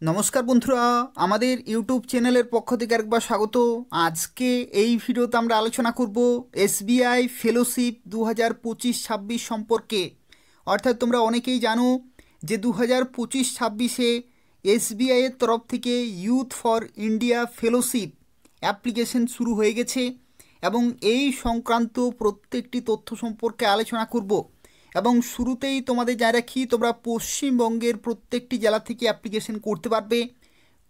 নমস্কার বন্ধুরা, আমাদের ইউটিউব চ্যানেলের পক্ষ থেকে একবার স্বাগত। আজকে এই ভিডিওতে আমরা আলোচনা করব এসবিআই ফেলোশিপ 2025-26 সম্পর্কে। অর্থাৎ তোমরা অনেকেই জানো যে 2025-26-এ এসবিআইয়ের তরফ থেকে youth for India fellowship application শুরু হয়ে গেছে এবং এই সংক্রান্ত প্রত্যেকটি তথ্য সম্পর্কে আলোচনা করব। এবং শুরুতেই তোমাদের জানিয়ে রাখি, তোমরা পশ্চিমবঙ্গের প্রত্যেকটি জেলা থেকে অ্যাপ্লিকেশন করতে পারবে।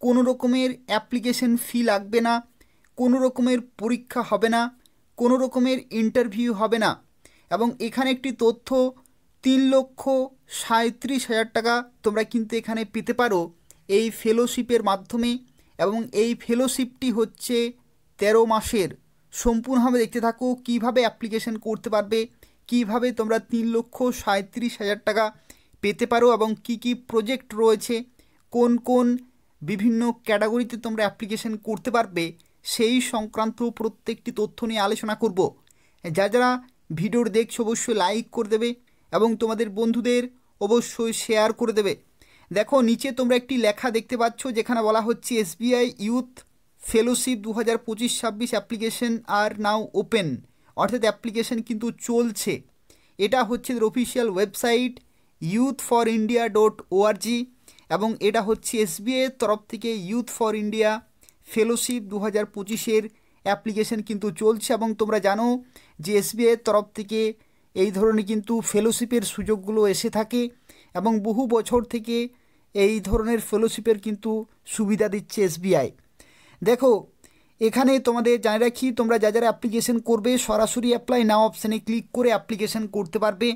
কোনো রকমের অ্যাপ্লিকেশন ফি লাগবে না, কোনো রকমের পরীক্ষা হবে না, কোনো রকমের ইন্টারভিউ হবে না। এবং এখানে একটি তথ্য, 3,37,000 টাকা তোমরা কিন্তু এখানে পেতে পারো এই ফেলোশিপের মাধ্যমে। এবং এই ফেলোশিপটি হচ্ছে 13 মাসের। সম্পূর্ণভাবে দেখতে থাকো কীভাবে অ্যাপ্লিকেশন করতে পারবে, কিভাবে তোমরা 3,37,000 টাকা পেতে পারো এবং কি কি প্রজেক্ট রয়েছে, কোন কোন বিভিন্ন ক্যাটাগরিতে তোমরা অ্যাপ্লিকেশন করতে পারবে, সেই সংক্রান্ত প্রত্যেকটি তথ্য নিয়ে আলোচনা করব। যারা ভিডিওর দেখছো অবশ্যই লাইক করে দেবে এবং তোমাদের বন্ধুদের অবশ্যই শেয়ার করে দেবে। দেখো নিচে তোমরা একটি লেখা দেখতে পাচ্ছ যেখানে বলা হচ্ছে এসবিআই ইউথ ফেলোশিপ 2025-26 অ্যাপ্লিকেশন আর নাও ওপেন। অর্থাৎ অ্যাপ্লিকেশন কিন্তু চলছে। এটা হচ্ছে অফিসিয়াল ওয়েবসাইট youthforindia.org এবং এটা হচ্ছে এসবিআইয়ের তরফ থেকে ইউথ ফর ইন্ডিয়া ফেলোশিপ 2025-এর অ্যাপ্লিকেশন কিন্তু চলছে। এবং তোমরা জানো যে এসবিআইয়ের তরফ থেকে এই ধরনের কিন্তু ফেলোশিপের সুযোগগুলো এসে থাকে এবং বহু বছর থেকে এই ধরনের ফেলোশিপের কিন্তু সুবিধা দিচ্ছে এসবিআই। দেখো এখানে তোমাদের জানিয়ে রাখি, তোমরা যারা অ্যাপ্লিকেশন করবে সরাসরি অ্যাপ্লাই নাও অপশানে ক্লিক করে অ্যাপ্লিকেশন করতে পারবে।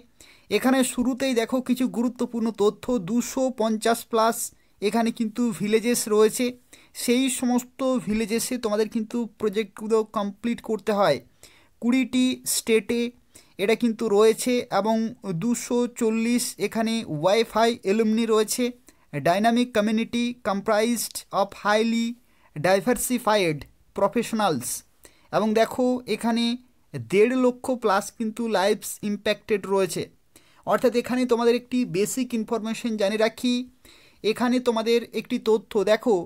এখানে শুরুতেই দেখো কিছু গুরুত্বপূর্ণ তথ্য, 250+ এখানে কিন্তু ভিলেজেস রয়েছে। সেই সমস্ত ভিলেজেসে তোমাদের কিন্তু প্রজেক্টগুলো কমপ্লিট করতে হয়। 20টি স্টেটে এটা কিন্তু রয়েছে এবং 240 এখানে ওয়াইফাই এলুমনি রয়েছে। Dynamic community comprised of highly diversified professionals. এবং দেখো এখানে 1.5 লক্ষ প্লাস কিন্তু লাইভস ইম্প্যাক্টেড রয়েছে। অর্থাৎ এখানে তোমাদের একটি বেসিক ইনফরমেশন জানিয়ে রাখি, এখানে তোমাদের একটি তথ্য দেখো,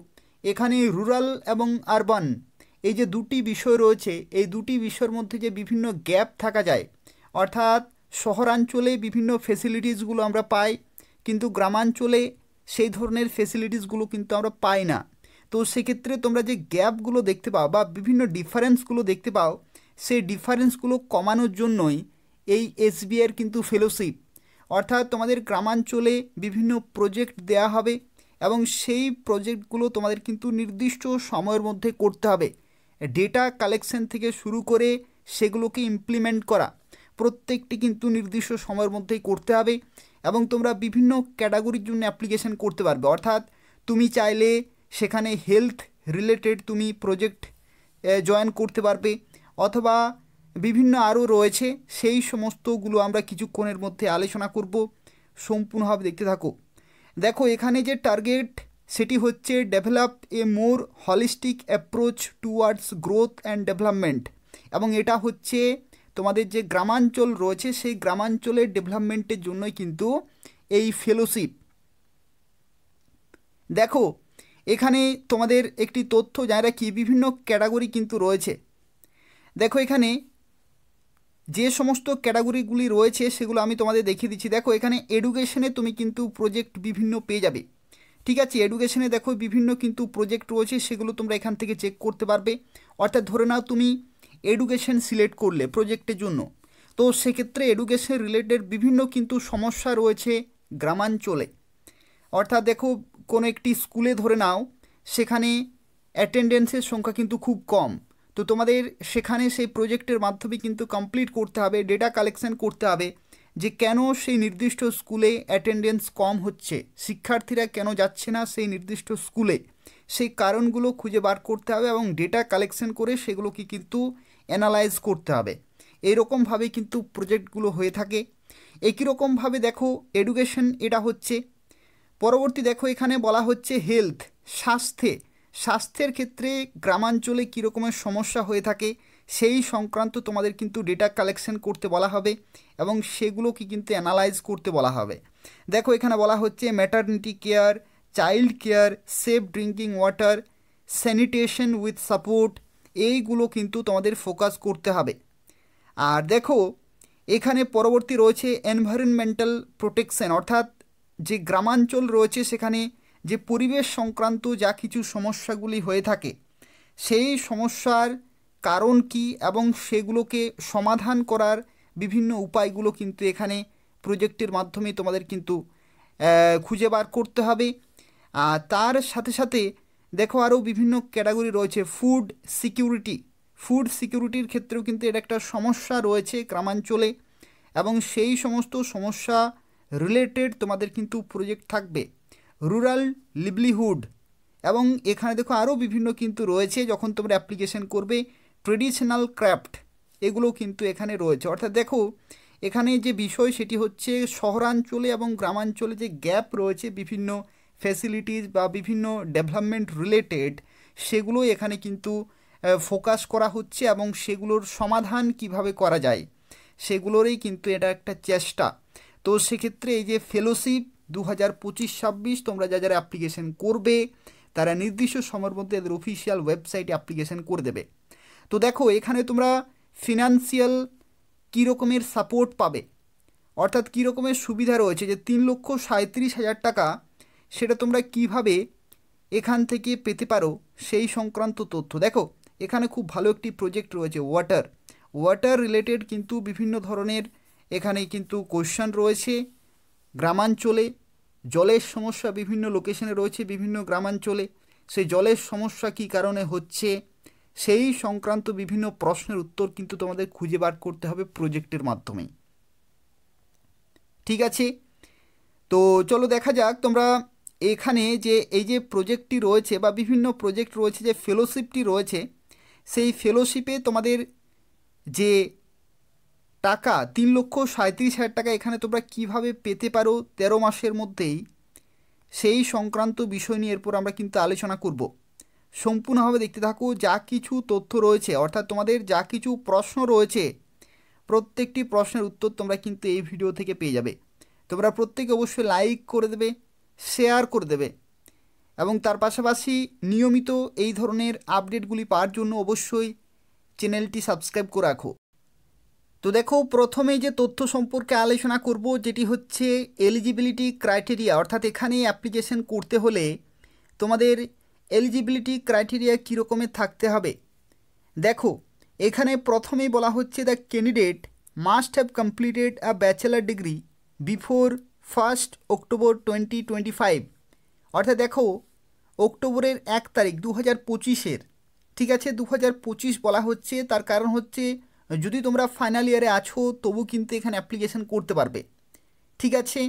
এখানে রুরাল এবং আরবান এই যে দুটি বিষয় রয়েছে, এই দুটি বিষয়ের মধ্যে যে বিভিন্ন গ্যাপ থাকা যায়, অর্থাৎ শহরাঞ্চলে বিভিন্ন ফেসিলিটিসগুলো আমরা পাই কিন্তু গ্রামাঞ্চলে সেই ধরনের ফেসিলিটিসগুলো কিন্তু আমরা পাই না। তো সেক্ষেত্রে তোমরা যে গ্যাপগুলো দেখতে পাও বা বিভিন্ন ডিফারেন্সগুলো দেখতে পাও, সেই ডিফারেন্সগুলো কমানোর জন্যই এই এসবিআইয়ের কিন্তু ফেলোশিপ। অর্থাৎ তোমাদের গ্রামাঞ্চলে বিভিন্ন প্রজেক্ট দেয়া হবে এবং সেই প্রজেক্টগুলো তোমাদের কিন্তু নির্দিষ্ট সময়ের মধ্যে করতে হবে। ডেটা কালেকশন থেকে শুরু করে সেগুলোকে ইমপ্লিমেন্ট করা প্রত্যেকটি কিন্তু নির্দিষ্ট সময়ের মধ্যেই করতে হবে। এবং তোমরা বিভিন্ন ক্যাটাগরির জন্য অ্যাপ্লিকেশন করতে পারবে। অর্থাৎ তুমি চাইলে সেখানে হেলথ রিলেটেড তুমি প্রজেক্ট জয়েন করতে পারবে, অথবা বিভিন্ন আরও রয়েছে, সেই সমস্তগুলো আমরা কিছুক্ষণের মধ্যে আলোচনা করব। সম্পূর্ণভাবে দেখতে থাকো। দেখো এখানে যে টার্গেট সেটি হচ্ছে develop a more holistic approach towards growth and development. এবং এটা হচ্ছে তোমাদের যে গ্রামাঞ্চল রয়েছে সেই গ্রামাঞ্চলের ডেভেলপমেন্টের জন্যই কিন্তু এই ফেলোশিপ। দেখো এখানে তোমাদের একটি তথ্য জানিয়ে রাখি, বিভিন্ন ক্যাটাগরি কিন্তু রয়েছে। দেখো এখানে যে সমস্ত ক্যাটাগরিগুলি রয়েছে সেগুলো আমি তোমাদের দেখিয়ে দিচ্ছি। দেখো এখানে এডুকেশনে তুমি কিন্তু প্রজেক্ট বিভিন্ন পেয়ে যাবে। ঠিক আছে, এডুকেশনে দেখো বিভিন্ন কিন্তু প্রজেক্ট রয়েছে, সেগুলো তোমরা এখান থেকে চেক করতে পারবে। অর্থাৎ ধরে নাও তুমি এডুকেশন সিলেক্ট করলে প্রজেক্টের জন্য, তো সেক্ষেত্রে এডুকেশন রিলেটেড বিভিন্ন কিন্তু সমস্যা রয়েছে গ্রামাঞ্চলে। অর্থাৎ দেখো কোনো একটি স্কুলে ধরে নাও সেখানে অ্যাটেন্ডেন্সের সংখ্যা কিন্তু খুব কম, তো তোমাদের সেখানে সেই প্রজেক্টের মাধ্যমে কিন্তু কমপ্লিট করতে হবে, ডেটা কালেকশন করতে হবে যে কেন সেই নির্দিষ্ট স্কুলে অ্যাটেন্ডেন্স কম হচ্ছে, শিক্ষার্থীরা কেন যাচ্ছে না সেই নির্দিষ্ট স্কুলে, সেই কারণগুলো খুঁজে বার করতে হবে এবং ডেটা কালেকশন করে সেগুলোকে কিন্তু অ্যানালাইজ করতে হবে। এইরকমভাবে কিন্তু প্রজেক্টগুলো হয়ে থাকে। একই রকমভাবে দেখো এডুকেশন এটা হচ্ছে। পরবর্তী দেখো এখানে বলা হচ্ছে হেলথ, স্বাস্থ্যের ক্ষেত্রে গ্রামাঞ্চলে কী রকমের সমস্যা হয়ে থাকে সেই সংক্রান্ত তোমাদের কিন্তু ডেটা কালেকশন করতে বলা হবে এবং সেগুলোকে কিন্তু অ্যানালাইজ করতে বলা হবে। দেখো এখানে বলা হচ্ছে maternity care, child care, safe drinking water, sanitation with support, এইগুলো কিন্তু তোমাদের ফোকাস করতে হবে। আর দেখো এখানে পরবর্তী রয়েছে এনভায়রনমেন্টাল প্রোটেকশন, অর্থাৎ যে গ্রামাঞ্চল রয়েছে সেখানে যে পরিবেশ সংক্রান্ত যা কিছু সমস্যাগুলি হয়ে থাকে সেই সমস্যার কারণ কি এবং সেগুলোকে সমাধান করার বিভিন্ন উপায়গুলো কিন্তু এখানে প্রজেক্টের মাধ্যমে তোমাদের কিন্তু খুঁজে বার করতে হবে। আর তার সাথে সাথে দেখো আরও বিভিন্ন ক্যাটাগরি রয়েছে। ফুড সিকিউরিটির ক্ষেত্রেও কিন্তু এটা একটা সমস্যা রয়েছে গ্রামাঞ্চলে, এবং সেই সমস্ত সমস্যা রিলেটেড তোমাদের কিন্তু প্রজেক্ট থাকবে। রুরাল লিভলিহুড, এবং এখানে দেখো আরও বিভিন্ন কিন্তু রয়েছে যখন তোমরা অ্যাপ্লিকেশন করবে। ট্রেডিশনাল ক্রাফট, এগুলো কিন্তু এখানে রয়েছে। অর্থাৎ দেখো এখানে যে বিষয় সেটি হচ্ছে শহরাঞ্চলে এবং গ্রামাঞ্চলে যে গ্যাপ রয়েছে বিভিন্ন ফ্যাসিলিটিস বা বিভিন্ন ডেভেলপমেন্ট রিলেটেড, সেগুলো এখানে কিন্তু ফোকাস করা হচ্ছে এবং সেগুলোর সমাধান কিভাবে করা যায় সেগুলোরই কিন্তু এটা একটা চেষ্টা। তো সেক্ষেত্রে এই যে ফেলোশিপ 2025-26 তোমরা যারা অ্যাপ্লিকেশন করবে তারা নির্দিষ্ট সময়ের মধ্যে এদের অফিসিয়াল ওয়েবসাইটে অ্যাপ্লিকেশন করে দেবে। তো দেখো এখানে তোমরা ফিনান্সিয়াল কী রকমের সাপোর্ট পাবে, অর্থাৎ কী রকমের সুবিধা রয়েছে, যে 3,37,000 টাকা সেটা তোমরা কিভাবে এখান থেকে পেতে পারো সেই সংক্রান্ত তথ্য। দেখো এখানে খুব ভালো একটি প্রজেক্ট রয়েছে ওয়াটার রিলেটেড, কিন্তু বিভিন্ন ধরনের এখানে কিন্তু কোশ্চেন রয়েছে। গ্রামাঞ্চলে জলের সমস্যা বিভিন্ন লোকেশনে রয়েছে, বিভিন্ন গ্রামাঞ্চলে সেই জলের সমস্যা কী কারণে হচ্ছে সেই সংক্রান্ত বিভিন্ন প্রশ্নের উত্তর কিন্তু তোমাদের খুঁজে বার করতে হবে প্রজেক্টের মাধ্যমে। ঠিক আছে, তো চলো দেখা যাক তোমরা এখানে যে এই যে প্রজেক্টটি রয়েছে বা বিভিন্ন প্রজেক্ট রয়েছে, যে ফেলোশিপটি রয়েছে, সেই ফেলোশিপে তোমাদের যে টাকা 3,37,000 টাকা এখানে তোমরা কিভাবে পেতে পারো 13 মাসের মধ্যেই, সেই সংক্রান্ত বিষয় নিয়ে এরপর আমরা কিন্তু আলোচনা করব। সম্পূর্ণভাবে দেখতে থাকো। যা কিছু তথ্য রয়েছে, অর্থাৎ তোমাদের যা কিছু প্রশ্ন রয়েছে প্রত্যেকটি প্রশ্নের উত্তর তোমরা কিন্তু এই ভিডিও থেকে পেয়ে যাবে। তোমরা প্রত্যেকে অবশ্যই লাইক করে দেবে, শেয়ার করে দেবে, এবং তার পাশাপাশি নিয়মিত এই ধরনের আপডেটগুলি পাওয়ার জন্য অবশ্যই চ্যানেলটি সাবস্ক্রাইব করে রাখো। তো দেখো প্রথমেই যে তথ্য সম্পর্কে আলোচনা করব যেটি হচ্ছে এলিজিবিলিটি ক্রাইটেরিয়া, অর্থাৎ এখানে অ্যাপ্লিকেশন করতে হলে তোমাদের এলিজিবিলিটি ক্রাইটেরিয়া কী রকমের থাকতে হবে। দেখো এখানে প্রথমেই বলা হচ্ছে the candidate must have completed a bachelor degree before 1 October 2025, অর্থাৎ দেখো অক্টোবরের 1 তারিখ 2025-এর, ঠিক আছে 2025 বলা হচ্ছে, তার কারণ হচ্ছে যদি তোমরা ফাইনাল ইয়ারে আছো তবু কিন্তু এখানে অ্যাপ্লিকেশন করতে পারবে। ঠিক আছে,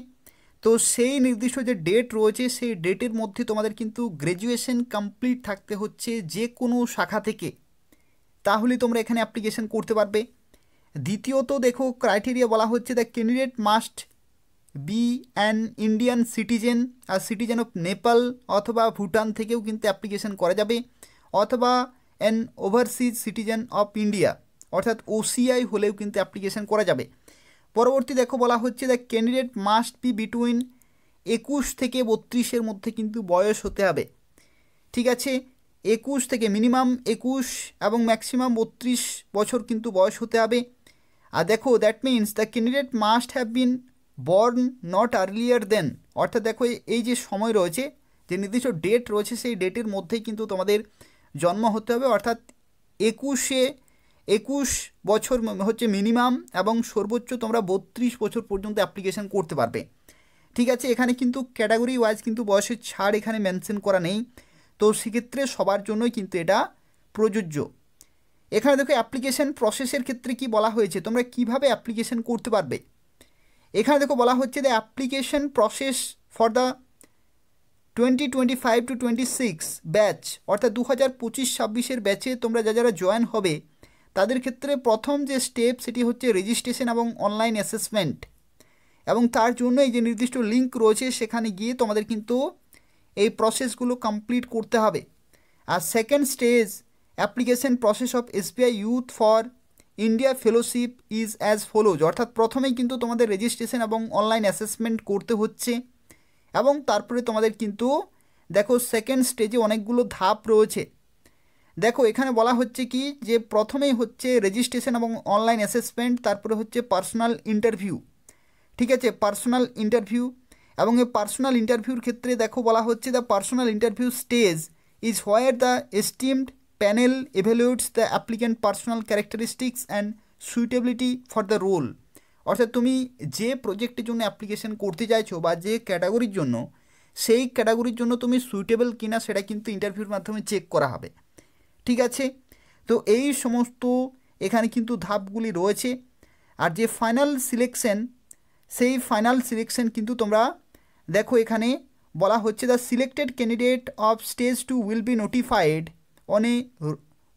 তো সেই নির্দিষ্ট যে ডেট রয়েছে সেই ডেটের মধ্যে তোমাদের কিন্তু গ্র্যাজুয়েশন কমপ্লিট থাকতে হচ্ছে যে কোনো শাখা থেকে, তাহলে তোমরা এখানে অ্যাপ্লিকেশন করতে পারবে। দ্বিতীয়ত দেখো ক্রাইটেরিয়া বলা হচ্ছে the candidate must be an Indian citizen আর সিটিজেন অফ নেপাল অথবা ভুটান থেকেও কিন্তু অ্যাপ্লিকেশন করা যাবে, অথবা an overseas citizen of India অর্থাৎ OCI হলেও কিন্তু অ্যাপ্লিকেশন করা যাবে। পরবর্তী দেখো বলা হচ্ছে the candidate must B between 21 থেকে 32-এর মধ্যে কিন্তু বয়স হতে হবে। ঠিক আছে, 21 থেকে মিনিমাম 21 এবং ম্যাক্সিমাম 32 বছর কিন্তু বয়স হতে হবে। আর দেখো that means the candidate must have been born not earlier দেন, অর্থাৎ দেখো এই যে সময় রয়েছে, যে নির্দিষ্ট ডেট রয়েছে সেই ডেটের মধ্যেই কিন্তু তোমাদের জন্ম হতে হবে, অর্থাৎ 21 বছর হচ্ছে মিনিমাম, এবং সর্বোচ্চ তোমরা 32 বছর পর্যন্ত অ্যাপ্লিকেশন করতে পারবে। ঠিক আছে, এখানে কিন্তু ক্যাটাগরি ওয়াইজ কিন্তু বয়সের ছাড় এখানে মেনশন করা নেই, তো সেক্ষেত্রে সবার জন্যই কিন্তু এটা প্রযোজ্য। এখানে দেখো অ্যাপ্লিকেশন প্রসেসের ক্ষেত্রে কি বলা হয়েছে, তোমরা কিভাবে অ্যাপ্লিকেশন করতে পারবে। এখানে দেখো বলা হচ্ছে the application process for the 2025-26 batch, অর্থাৎ 2025-26-এর ব্যাচে তোমরা যারা জয়েন হবে তাদের ক্ষেত্রে প্রথম যে স্টেপ সেটি হচ্ছে রেজিস্ট্রেশন এবং অনলাইন অ্যাসেসমেন্ট, এবং তার জন্য এই যে নির্দিষ্ট লিঙ্ক রয়েছে সেখানে গিয়ে তোমাদের কিন্তু এই প্রসেসগুলো কমপ্লিট করতে হবে। আর second stage application process of SBI youth for India fellowship is as follows, অর্থাৎ প্রথমেই কিন্তু তোমাদের রেজিস্ট্রেশন এবং অনলাইন অ্যাসেসমেন্ট করতে হচ্ছে, এবং তারপরে তোমাদের কিন্তু দেখো সেকেন্ড স্টেজে অনেকগুলো ধাপ রয়েছে। দেখো এখানে বলা হচ্ছে কি যে প্রথমেই হচ্ছে রেজিস্ট্রেশন এবং অনলাইন অ্যাসেসমেন্ট, তারপরে হচ্ছে পার্সোনাল ইন্টারভিউ। ঠিক আছে, পার্সোনাল ইন্টারভিউ, এবং এই পার্সোনাল ইন্টারভিউর ক্ষেত্রে দেখো বলা হচ্ছে the personal interview stage is where the esteemed panel evaluates the applicant personal characteristics and suitability for the role. অর্থাৎ তুমি যে প্রজেক্টের জন্য অ্যাপ্লিকেশন করতে চাইছো বা যে ক্যাটাগরির জন্য, সেই ক্যাটাগরির জন্য তুমি সুইটেবল কিনা সেটা কিন্তু ইন্টারভিউর মাধ্যমে চেক করা হবে। ঠিক আছে, তো এই সমস্ত এখানে কিন্তু ধাপগুলি রয়েছে। আর যে ফাইনাল সিলেকশন, সেই ফাইনাল সিলেকশন কিন্তু তোমরা দেখো এখানে বলা হচ্ছে the selected candidate of stage 2 will be notified on a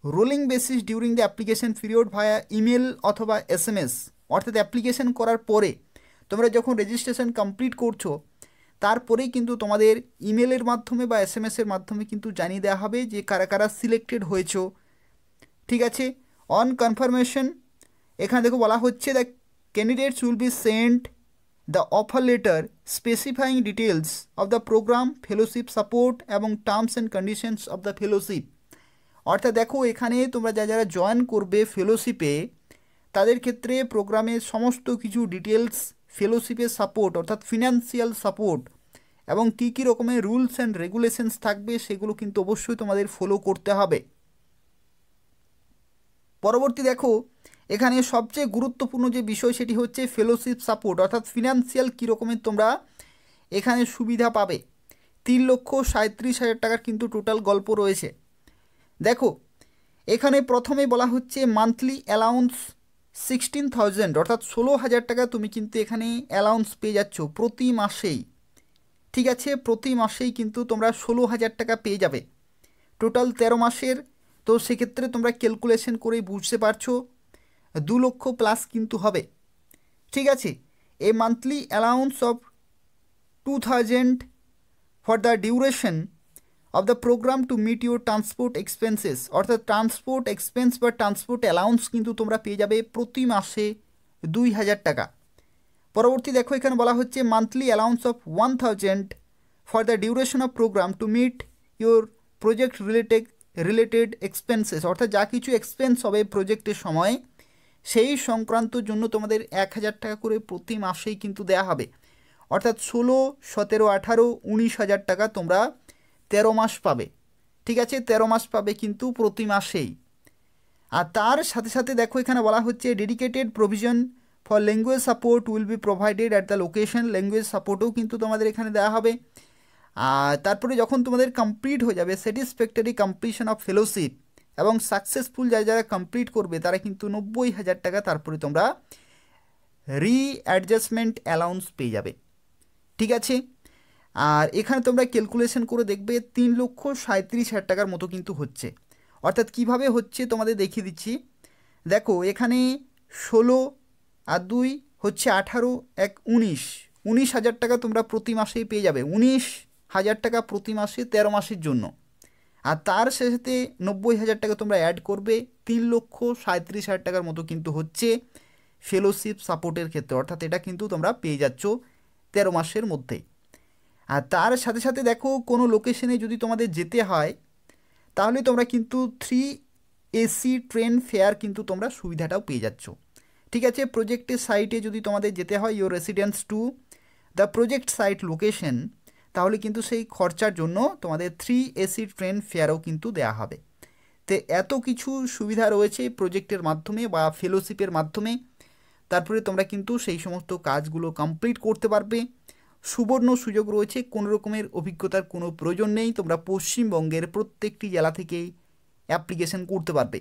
rolling basis during the application period via email অথবা SMS। অর্থাৎ অ্যাপ্লিকেশন করার পরে তোমরা যখন রেজিস্ট্রেশন কমপ্লিট করছো, তারপরেই কিন্তু তোমাদের ইমেলের মাধ্যমে বা SMS-এর মাধ্যমে কিন্তু জানিয়ে দেওয়া হবে যে কারা কারা সিলেক্টেড হয়েছো। ঠিক আছে, অন কনফার্মেশন এখানে দেখো বলা হচ্ছে the candidates will be sent the offer letter specifying details of the programme, fellowship support এবং terms and conditions of the fellowship. অর্থাৎ দেখো এখানে তোমরা যারা জয়েন করবে ফেলোশিপে, তাদের ক্ষেত্রে প্রোগ্রামের সমস্ত কিছু ডিটেলস, ফেলোশিপের সাপোর্ট অর্থাৎ ফিনান্সিয়াল সাপোর্ট এবং কী কী রকমের রুলস অ্যান্ড রেগুলেশনস থাকবে সেগুলো কিন্তু অবশ্যই তোমাদের ফলো করতে হবে। পরবর্তী দেখো এখানে সবচেয়ে গুরুত্বপূর্ণ যে বিষয় সেটি হচ্ছে ফেলোশিপ সাপোর্ট, অর্থাৎ ফিনান্সিয়াল কী রকমের তোমরা এখানে সুবিধা পাবে। 3,37,000 টাকার কিন্তু টোটাল গল্প রয়েছে। দেখো এখানে প্রথমে বলা হচ্ছে মান্থলি অ্যালাউন্স 16,000, অর্থাৎ 16,000 টাকা তুমি কিন্তু এখানে অ্যালাউন্স পেয়ে যাচ্ছ প্রতি মাসেই। ঠিক আছে, প্রতি মাসেই কিন্তু তোমরা 16,000 টাকা পেয়ে যাবে টোটাল 13 মাসের। তো সেক্ষেত্রে তোমরা ক্যালকুলেশন করেই বুঝতে পারছো 2 লক্ষ প্লাস কিন্তু হবে। ঠিক আছে, a monthly allowance of 2,000 for the duration of the programme to meet your transport expenses, অর্থাৎ ট্রান্সপোর্ট এক্সপেন্স বা ট্রান্সপোর্ট অ্যালাউন্স কিন্তু তোমরা পেয়ে যাবে প্রতি মাসে 2,000 টাকা। পরবর্তী দেখো এখানে বলা হচ্ছে monthly allowance of 1,000 for the duration of programme to meet your project related expenses, অর্থাৎ যা কিছু এক্সপেন্স হবে প্রজেক্টের সময় সেই সংক্রান্তর জন্য তোমাদের 1,000 টাকা করে প্রতি মাসেই কিন্তু দেয়া হবে। অর্থাৎ 16, 17, 18, 19,000 টাকা তোমরা 13 মাস পাবে। ঠিক আছে, 13 মাস পাবে কিন্তু প্রতি মাসেই। আর তার সাথে সাথে দেখো এখানে বলা হচ্ছে dedicated provision for language support will be provided at the location, language সাপোর্টও কিন্তু তোমাদের এখানে দেওয়া হবে। আর তারপরে যখন তোমাদের কমপ্লিট হয়ে যাবে স্যাটিসফ্যাক্টরি কমপ্লিশন অফ ফেলোশিপ এবং সাকসেসফুল যারা কমপ্লিট করবে তারা কিন্তু 90,000 টাকা তারপরে তোমরা অ্যাডজাস্টমেন্ট অ্যালাউন্স পেয়ে যাবে। ঠিক আছে, আর এখানে তোমরা ক্যালকুলেশন করে দেখবে 3,37,000 টাকার মতো কিন্তু হচ্ছে। অর্থাৎ কিভাবে হচ্ছে তোমাদের দেখিয়ে দিচ্ছি। দেখো এখানে 16 আর 2 হচ্ছে 18, 1 19,000 টাকা তোমরা প্রতি মাসেই পেয়ে যাবে। 19,000 টাকা প্রতি মাসে 13 মাসের জন্য। আর তার সাথে 90,000 টাকা তোমরা অ্যাড করবে, 3,37,000 টাকার মতো কিন্তু হচ্ছে ফেলোশিপ সাপোর্টের ক্ষেত্রে। অর্থাৎ এটা কিন্তু তোমরা পেয়ে যাচ্ছ 13 মাসের মধ্যেই। আর তার সাথে সাথে দেখো কোনো লোকেশনে যদি তোমাদের যেতে হয় তাহলে তোমরা কিন্তু 3 AC ট্রেন ফেয়ার কিন্তু তোমরা সুবিধাটাও পেয়ে যাচ্ছ। ঠিক আছে, প্রজেক্টের সাইটে যদি তোমাদের যেতে হয় your residence to the project site location, তাহলে কিন্তু সেই খরচার জন্য তোমাদের 3 AC ট্রেন ফেয়ারও কিন্তু দেওয়া হবে। তো এত কিছু সুবিধা রয়েছে প্রজেক্টের মাধ্যমে বা ফেলোশিপের মাধ্যমে। তারপরে তোমরা কিন্তু সেই সমস্ত কাজগুলো কমপ্লিট করতে পারবে। সুবর্ণ সুযোগ রয়েছে, কোনো রকমের অভিজ্ঞতার কোনো প্রয়োজন নেই। তোমরা পশ্চিমবঙ্গের প্রত্যেকটি জেলা থেকেই অ্যাপ্লিকেশন করতে পারবে।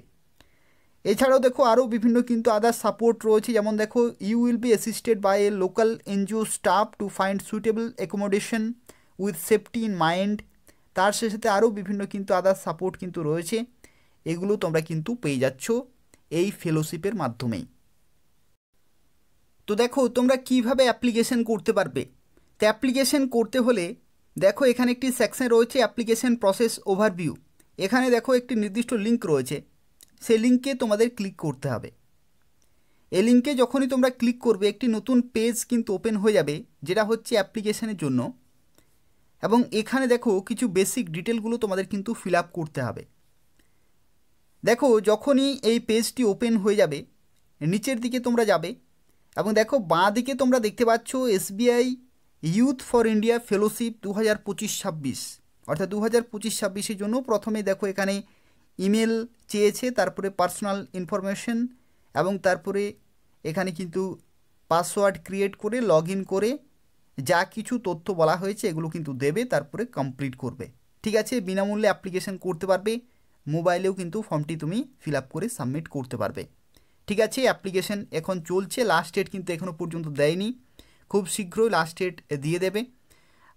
এছাড়াও দেখো আরও বিভিন্ন কিন্তু আদার সাপোর্ট রয়েছে, যেমন দেখো you will be assisted by a local NGO staff to find suitable accommodation with safety in mind. তার সাথে আরও বিভিন্ন কিন্তু আদার সাপোর্ট কিন্তু রয়েছে, এগুলো তোমরা কিন্তু পেয়ে যাচ্ছ এই ফেলোশিপের মাধ্যমেই। তো দেখো তোমরা কিভাবে অ্যাপ্লিকেশন করতে পারবে। তো অ্যাপ্লিকেশন করতে হলে দেখো এখানে একটি সেকশন রয়েছে অ্যাপ্লিকেশন প্রসেস ওভারভিউ। এখানে দেখো একটি নির্দিষ্ট লিঙ্ক রয়েছে, সেই লিঙ্কে তোমাদের ক্লিক করতে হবে। এই লিঙ্কে যখনই তোমরা ক্লিক করবে একটি নতুন পেজ কিন্তু ওপেন হয়ে যাবে, যেটা হচ্ছে অ্যাপ্লিকেশনের জন্য। এবং এখানে দেখো কিছু বেসিক ডিটেলগুলো তোমাদের কিন্তু ফিল আপ করতে হবে। দেখো যখনই এই পেজটি ওপেন হয়ে যাবে নিচের দিকে তোমরা যাবে এবং দেখো বাঁ দিকে তোমরা দেখতে পাচ্ছ SBI youth for India fellowship 2025-26, অর্থাৎ 2025-26 জন্য প্রথমে দেখো এখানে ইমেল চেয়েছে, তারপরে পার্সোনাল ইনফরমেশন এবং তারপরে এখানে কিন্তু পাসওয়ার্ড ক্রিয়েট করে লগ ইন করে যা কিছু তথ্য বলা হয়েছে এগুলো কিন্তু দেবে, তারপরে কমপ্লিট করবে। ঠিক আছে, বিনামূল্যে অ্যাপ্লিকেশন করতে পারবে, মোবাইলেও কিন্তু ফর্মটি তুমি ফিল আপ করে সাবমিট করতে পারবে। ঠিক আছে, অ্যাপ্লিকেশন এখন চলছে, লাস্ট ডেট কিন্তু এখনও পর্যন্ত দেয়নি, খুব শীঘ্রই লাস্ট ডেট দিয়ে দেবে।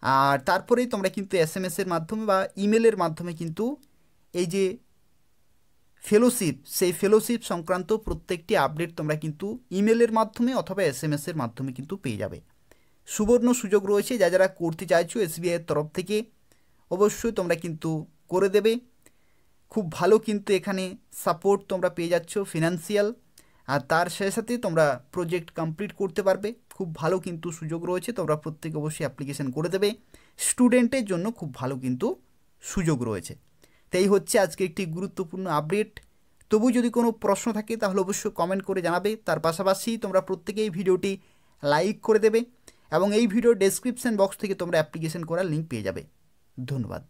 আর তারপরেই তোমরা কিন্তু এসএমএসের মাধ্যমে বা ইমেলের মাধ্যমে কিন্তু এই যে ফেলোশিপ, সেই ফেলোশিপ সংক্রান্ত প্রত্যেকটি আপডেট তোমরা কিন্তু ইমেলের মাধ্যমে অথবা এসএমএসের মাধ্যমে কিন্তু পেয়ে যাবে। সুবর্ণ সুযোগ রয়েছে, যারা করতে চাইছো এসবিআইয়ের তরফ থেকে অবশ্যই তোমরা কিন্তু করে দেবে। খুব ভালো কিন্তু এখানে সাপোর্ট তোমরা পেয়ে যাচ্ছ ফিনান্সিয়াল, আর তার সাথে সাথে তোমরা প্রজেক্ট কমপ্লিট করতে পারবে। খুব ভালো কিন্তু সুযোগ রয়েছে, তোমরা প্রত্যেকে অবশ্যই অ্যাপ্লিকেশন করে দেবে। স্টুডেন্টের জন্য খুব ভালো কিন্তু সুযোগ রয়েছে। তাই হচ্ছে আজকে একটি গুরুত্বপূর্ণ আপডেট। তবু যদি কোনো প্রশ্ন থাকে তাহলে অবশ্যই কমেন্ট করে জানাবে। তার পাশাপাশি তোমরা প্রত্যেকেই ভিডিওটি লাইক করে দেবে এবং এই ভিডিও ডেসক্রিপশন বক্স থেকে তোমরা অ্যাপ্লিকেশন করার লিঙ্ক পেয়ে যাবে। ধন্যবাদ।